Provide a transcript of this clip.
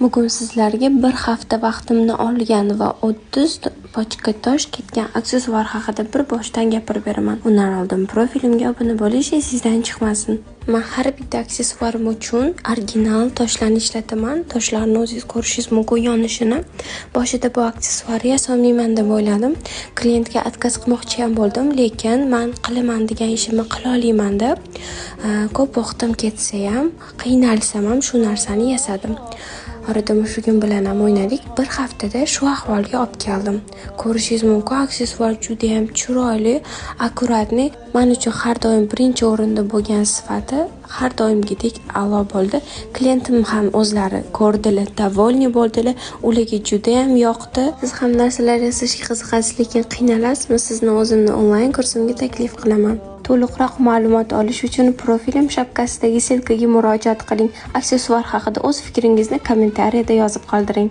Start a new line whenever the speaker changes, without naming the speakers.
Bugun sizlarga bir hafta vaqtimni olgan va 30 pochka tosh ketgan aksessuar haqida bir boshdan gapirib beraman. Undan oldin profilimga obuna bo'lish esingizdan chiqmasin. Men har bitta aksessuarim uchun original toshlarni ishlataman. Toshlarni o'zingiz ko'rishingiz mumkin yonishini. Boshida bu aksessuarni yasamayman deb o'yladim. Klientga отказ qilmoqchi ham bo'ldim, lekin men qilaman degan ishimni qila olaman deb ko'p vaqtim ketsa ham, qiynalsam ham shu narsani yasadim. Orada mushugim bilan ham o'ynadik. Bir haftada shu ahvolga olib keldim. Ko'rishingiz mumkin, aksessuar juda ham chiroyli, akkuratni. Men uchun har doim birinchi o'rinda bo'lgan sifati har doimgidek a'lo bo'ldi. Klientim ham o'zlari ko'rdilar, davolni bo'ldilar. Ularga juda ham yoqdi. Siz ham narsalar yasashga qiziqasiz, lekin qiynalasizmi? Sizni o'zimni onlayn kursimga taklif qilaman. To'liqroq ma'lumot olish uchun profilim shapkasidagi silkaga murojaat qiling. Aksessuar haqida o'z fikringizni kommentariyada yozib qoldiring.